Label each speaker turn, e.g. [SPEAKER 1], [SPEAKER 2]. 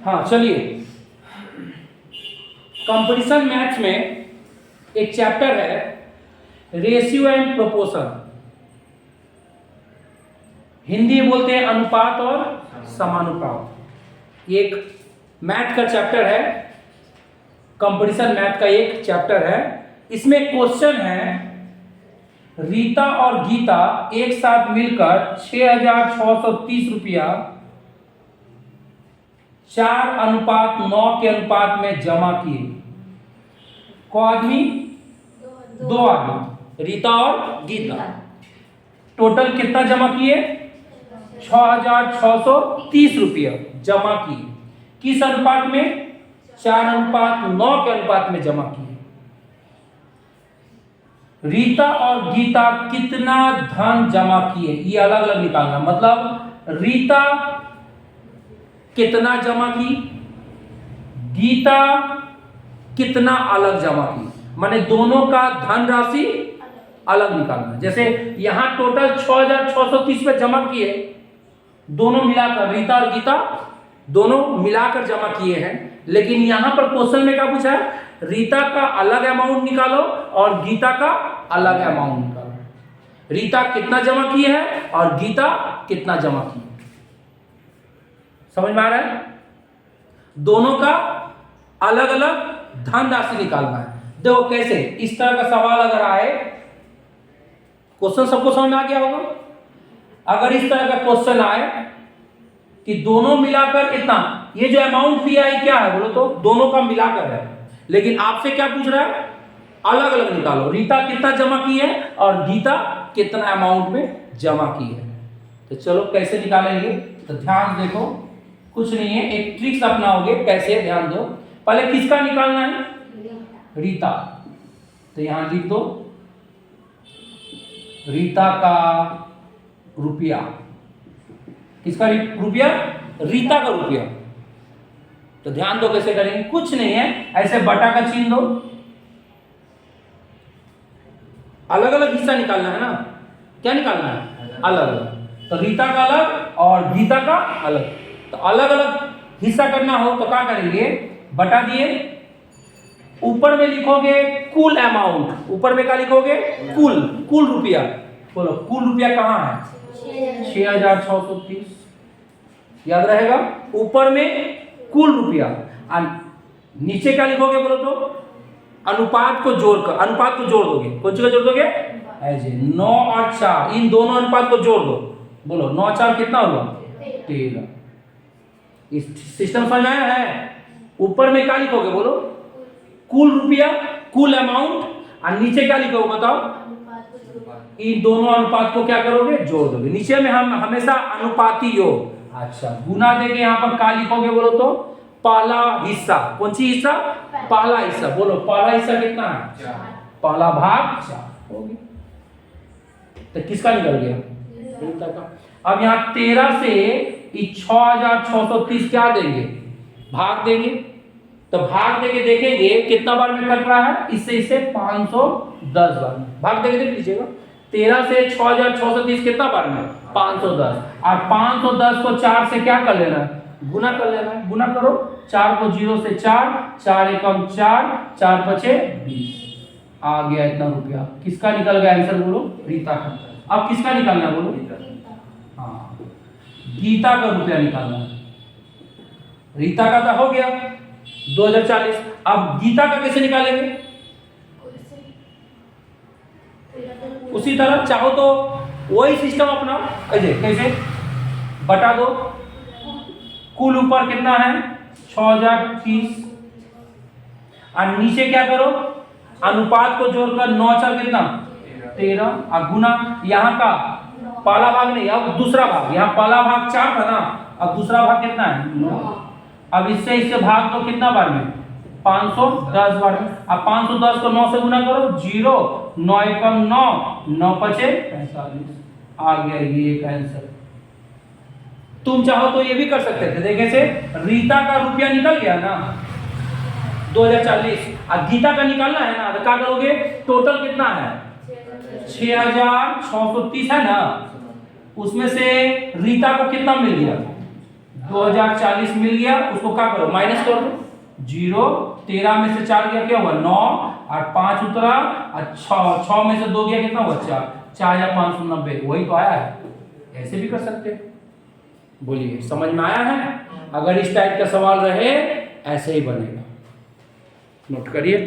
[SPEAKER 1] हाँ चलिए, competition maths में एक चैप्टर है रेशियो एंड प्रोपोर्शन, हिंदी में बोलते हैं अनुपात और समानुपात। ये एक मैथ का चैप्टर है, कंपटीशन मैथ का एक चैप्टर है। इसमें क्वेश्चन है, रीता और गीता एक साथ मिलकर 6,630 रुपया 4:9 के अनुपात में जमा किए। कौ आदमी? दो आदमी, रीता और गीता। टोटल कितना जमा किए? 6,630 रुपया जमा किए। किस अनुपात में? 4:9 के अनुपात में जमा किए। रीता और गीता कितना धन जमा किए, ये अलग अलग निकालना। मतलब रीता कितना जमा की, गीता कितना अलग जमा की, माने दोनों का धन राशि अलग निकालना। जैसे यहां टोटल 6,630 पे जमा किए, दोनों मिलाकर, रीता और गीता दोनों मिलाकर जमा किए हैं। लेकिन यहां पर क्वेश्चन में क्या पूछा है? रीता का अलग अमाउंट निकालो और गीता का अलग अमाउंट निकालो। रीता कितना जमा की है और गीता कितना जमा की है। समझ में आ रहा है? दोनों का अलग अलग धन राशि निकालना है। देखो कैसे, इस तरह का सवाल अगर आए, क्वेश्चन सबको समझ में आ गया होगा। अगर इस तरह का क्वेश्चन आए कि दोनों मिलाकर इतना, ये जो अमाउंट दिया है क्या है बोलो तो? दोनों का मिलाकर है। लेकिन आपसे क्या पूछ रहा है? अलग अलग निकालो। रीता कितना जमा की है और गीता कितना अमाउंट में जमा की है। तो चलो कैसे निकालेंगे, तो ध्यान देखो, कुछ नहीं है, एक ट्रिक्स अपनाओगे। कैसे, ध्यान दो। पहले किसका निकालना है? रीता। तो यहां लिख दो रीता का रुपया। किसका रुपया? रीता का रुपया। तो ध्यान दो कैसे करेंगे, कुछ नहीं है, ऐसे बटा का चिन्ह दो। अलग अलग हिस्सा निकालना है ना, क्या निकालना है? अलग अलग। तो रीता का अलग और गीता का अलग। तो अलग अलग हिस्सा करना हो तो क्या करेंगे? बटा दिए, ऊपर में लिखोगे कुल अमाउंट। ऊपर में क्या लिखोगे? कुल रुपया। बोलो कुल रुपया कहाँ है? 6,630। याद रहेगा, ऊपर में कुल रुपया। नीचे क्या लिखोगे बोलो तो? अनुपात को जोड़कर, अनुपात को जोड़ दोगे। कौन सी का जोड़ दोगे? ऐसे 9 और 4, इन दोनों अनुपात को जोड़ दो। बोलो 9 और 4 कितना हुआ? 13। इस सिस्टम समझ आया है? ऊपर में क्या लिखोगे बोलो? कुल रुपया, कुल अमाउंट। और नीचे क्या लिखोगे बताओ? इन दोनों अनुपात को क्या करोगे? जोड़ दोगे। नीचे में हम हमेशा अनुपाती योग। अच्छा, गुना देके यहाँ पर क्या लिखोगे बोलो तो? पहला हिस्सा। कौन सी हिस्सा? पहला हिस्सा। बोलो पहला हिस्सा कितना है? पहला भाग 4 हो गया। तो किसका निकल गया? रीता का। अब यहाँ 13 से 6,630 क्या देंगे? भाग देंगे। तो भाग देके देखेंगे कितना बार में कट रहा है? इससे 510 बार में भाग देके देख लीजिएगा। 13 से 6,630 कितना बार में? 510। और 510 को 4 से क्या कर लेना है? गुना कर लेना है। गुना करो, 4 को 0 से 4, 4 एकम 4, 4 पचे 20। आ गया इतना रुपया। किसका निकल गया आंसर बोलो? रीता का। अब किसका निकालना है बोलो? हाँ, गीता का रुपया निकालना है। रीता का तो हो गया 2,040। अब गीता का कैसे निकालेंगे? उसी तरह चाहो तो वही सिस्टम अपना। कैसे? बटा दो, कुल ऊपर कितना है? 6,030। और नीचे क्या करो? अनुपात को जोड़कर 9 4 कितना? 13। और गुना, यहाँ का पहला भाग नहीं, अब दूसरा भाग। यहाँ पहला भाग 4 था ना, अब दूसरा भाग कितना है? 9। अब इससे भाग दो कितना बार में? 510 बार में। अब 510 को 9 से गुना करो, 0, 9 एकम 9, 9 पचे 45। आ गया ये एक आंसर। तुम चाहो तो ये भी कर सकते थे। देखे से रीता का रुपया निकल गया ना 2,040। और गीता का निकालना है ना, तो क्या करोगे? टोटल कितना है? 6,630 है ना, उसमें से रीता को कितना मिल गया? 2040 मिल गया, उसको क्या करो माइनस कर दो, 0, 13 में से 4 गया क्या हुआ 9, और 5 उतरा, और 6 में से 2 गया कितना हुआ 4, 4 या 590, वही तो आया है। ऐसे भी कर सकते हैं। बोलिए समझ में आया है? अगर इस टाइप का सवाल रहे ऐसे ही बनेगा, नोट करिए।